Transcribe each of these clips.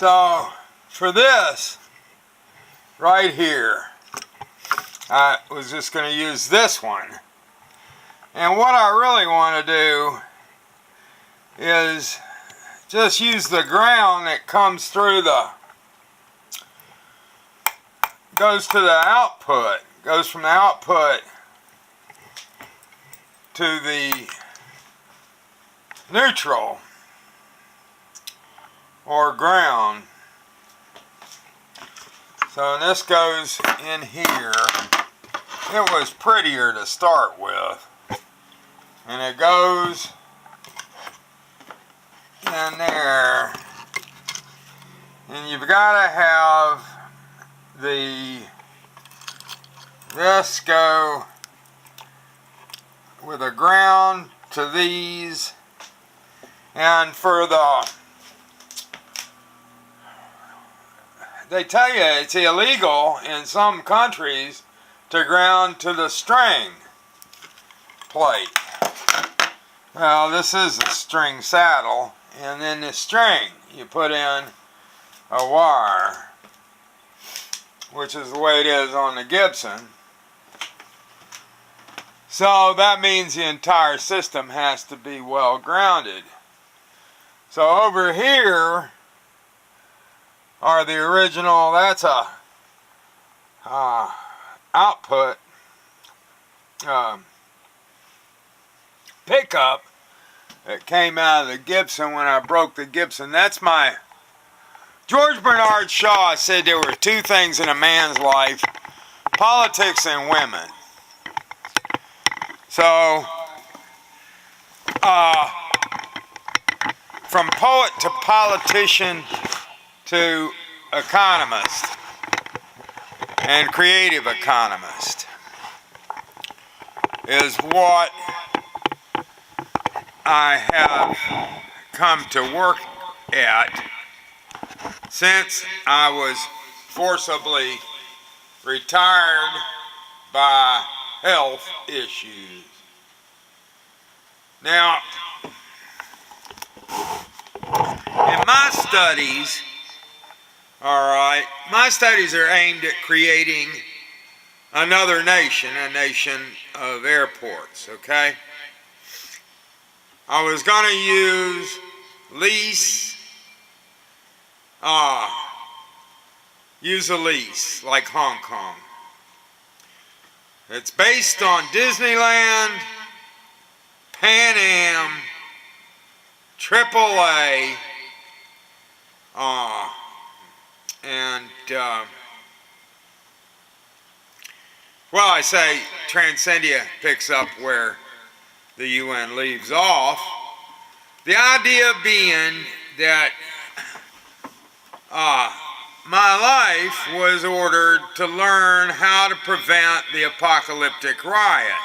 So for this right here, I was just going to use this one. And what I really want to do is just use the ground that comes through goes to the output, goes from the output to the neutral or ground. So this goes in here. It was prettier to start with. And it goes in there. And you've got to have this go with a ground to these. And for they tell you it's illegal in some countries to ground to the string plate. Well, this is a string saddle, and then the string you put in a wire, which is the way it is on the Gibson. So that means the entire system has to be well grounded. So over here are the original, that's a output pickup that came out of the Gibson when I broke the Gibson. That's my George Bernard Shaw said there were two things in a man's life: politics and women. So from poet to politician to economist and creative economist is what I have come to work at since I was forcibly retired by health issues. Now, in my studies, my studies are aimed at creating another nation, a nation of airports, okay? I was going to use a lease like Hong Kong. It's based on Disneyland, Pan Am, AAA, and well, I say Transcendia picks up where the UN leaves off. The idea being that my life was ordered to learn how to prevent the apocalyptic riot.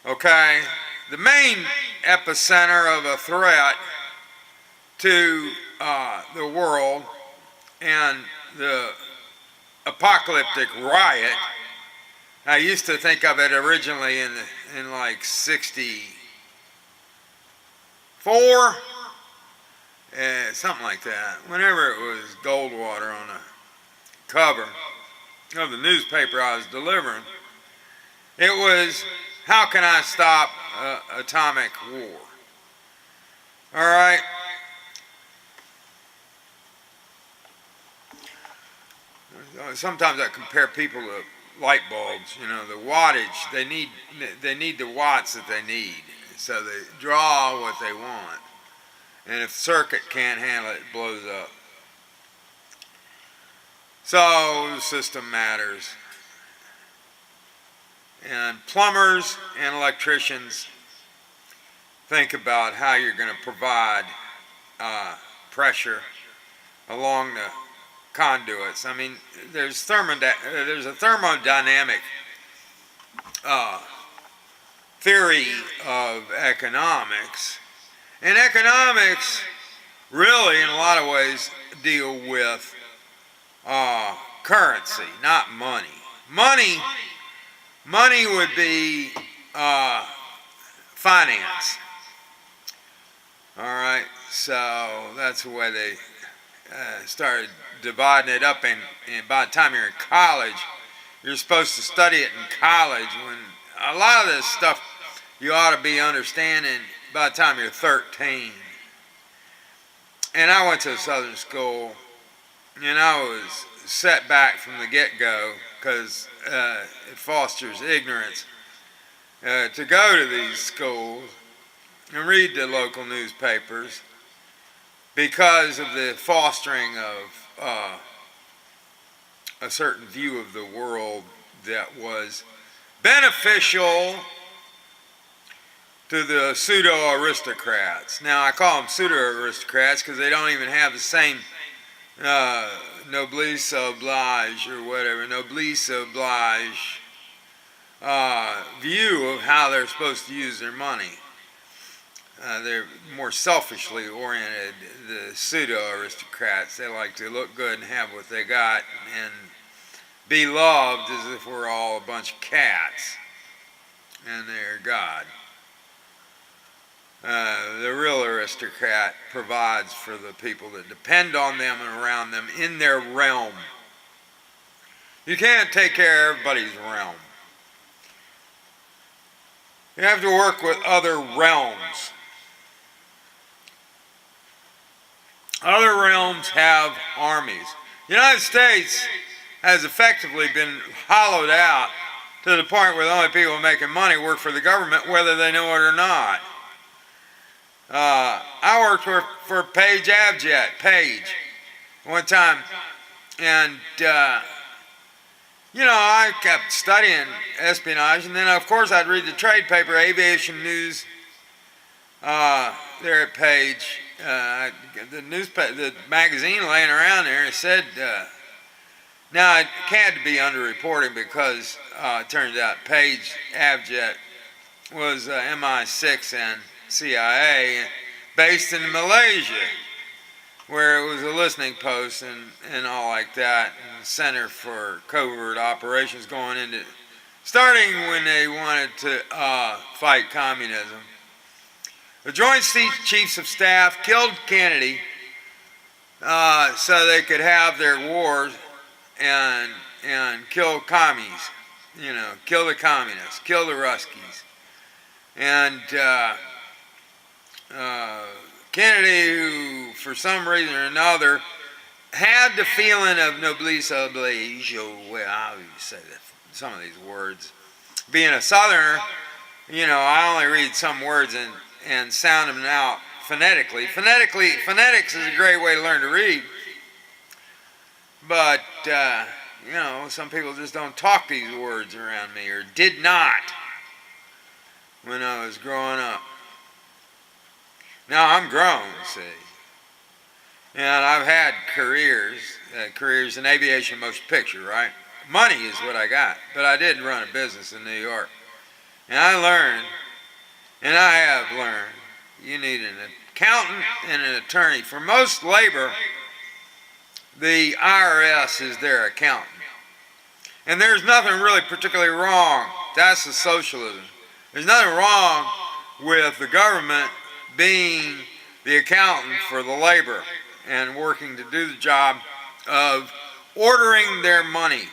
Okay? The main epicenter of a threat to the world and the apocalyptic riot, I used to think of it originally in like 64, something like that, whenever it was Goldwater on the cover of the newspaper I was delivering. It was, how can I stop atomic war? All right. Sometimes I compare people to light bulbs. You know, the wattage, they need the watts that they need, so they draw what they want. And if the circuit can't handle it, it blows up. So the system matters. And plumbers and electricians think about how you're going to provide pressure along the conduits. I mean, there's a thermodynamic theory of economics. And economics really, in a lot of ways, deal with currency, not money. Money would be finance. All right, so that's the way they started dividing it up, and by the time you're in college, you're supposed to study it in college, when a lot of this stuff you ought to be understanding by the time you're 13. And I went to a southern school, and I was set back from the get-go because it fosters ignorance to go to these schools and read the local newspapers because of the fostering of a certain view of the world that was beneficial to the pseudo-aristocrats. Now, I call them pseudo-aristocrats because they don't even have the same noblesse oblige or whatever, noblesse oblige view of how they're supposed to use their money. They're more selfishly oriented, the pseudo-aristocrats. They like to look good and have what they got and be loved as if we're all a bunch of cats and they're God. The real aristocrat provides for the people that depend on them and around them in their realm. You can't take care of everybody's realm. You have to work with other realms. Other realms have armies. The United States has effectively been hollowed out to the point where the only people making money work for the government, whether they know it or not. I worked for Page one time, and I kept studying espionage, and then of course I'd read the trade paper, Aviation News, there at Page, the magazine laying around there. It said, now it had to be underreported because it turns out Page Avjet was MI6 and CIA based in Malaysia, where it was a listening post and all like that, and Center for Covert Operations going into, starting when they wanted to fight communism. The Joint Chiefs of Staff killed Kennedy so they could have their wars and kill commies, kill the communists, kill the Ruskies. And Kennedy, who for some reason or another had the feeling of noblesse oblige, how do you say that, some of these words, being a southerner, I only read some words and sound them out phonetically. Phonetics is a great way to learn to read, but some people just don't talk these words around me, or did not when I was growing up. Now I'm grown, see, and I've had careers in aviation, motion picture, right? Money is what I got, but I did run a business in New York, and I learned, and I have learned, you need an accountant and an attorney. For most labor, the IRS is their accountant, and there's nothing really particularly wrong. That's the socialism. There's nothing wrong with the government being the accountant for the labor and working to do the job of ordering their money,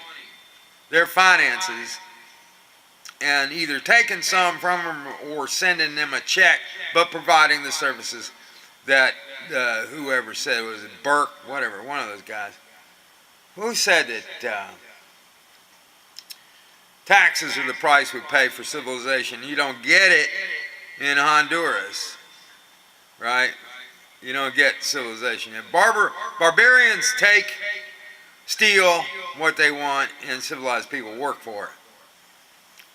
their finances, and either taking some from them or sending them a check, but providing the services that whoever said, was it Burke, whatever, one of those guys, who said that taxes are the price we pay for civilization. You don't get it in Honduras. Right? You don't get civilization. And barbarians steal what they want, and civilized people work for it.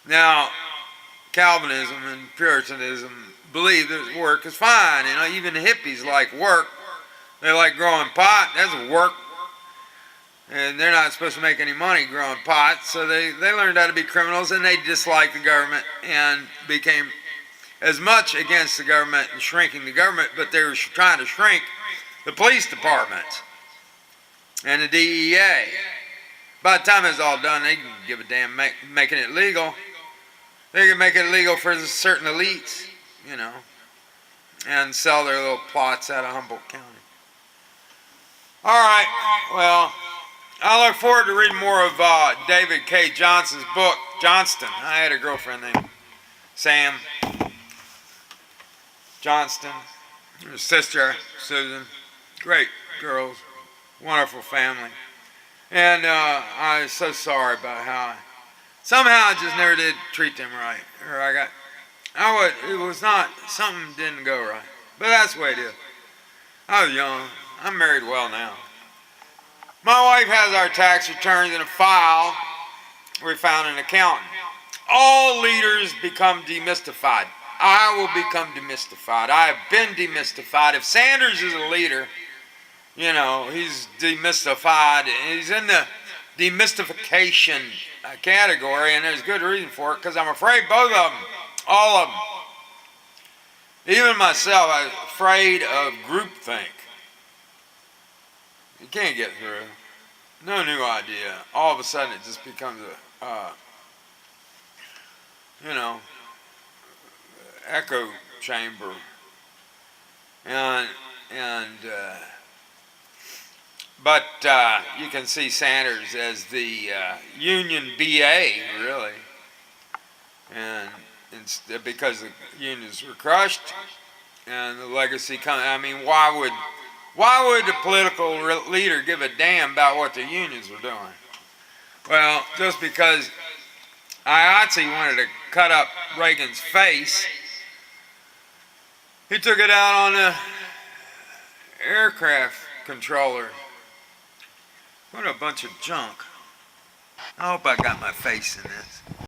Now, Calvinism and Puritanism believe that work is fine. Even the hippies like work. They like growing pot. That's work. And they're not supposed to make any money growing pot, so they learned how to be criminals, and they disliked the government and became as much against the government and shrinking the government, but they were trying to shrink the police departments and the DEA. By the time it's all done, they can give a damn making it legal. They can make it legal for certain elites, and sell their little plots out of Humboldt County. All right, well, I look forward to reading more of David K. Johnston's book, Johnston. I had a girlfriend named Sam Johnston. Her sister, Susan. Great girls. Wonderful family. And I was so sorry about how somehow I just never did treat them right. Or it was not, something didn't go right. But that's the way it is. I was young. I'm married well now. My wife has our tax returns in a file. We found an accountant. All leaders become demystified. I will become demystified. I have been demystified. If Sanders is a leader, you know, he's demystified. He's in the demystification category, and there's good reason for it, because I'm afraid both of them, all of them. Even myself, I'm afraid of groupthink. You can't get through. No new idea. All of a sudden it just becomes a, echo chamber. But you can see Sanders as the union BA, really. And because the unions were crushed and the legacy I mean, why would a political leader give a damn about what the unions were doing? Well, just because IATSE wanted to cut up Reagan's face, he took it out on the aircraft controller. What a bunch of junk. I hope I got my face in this.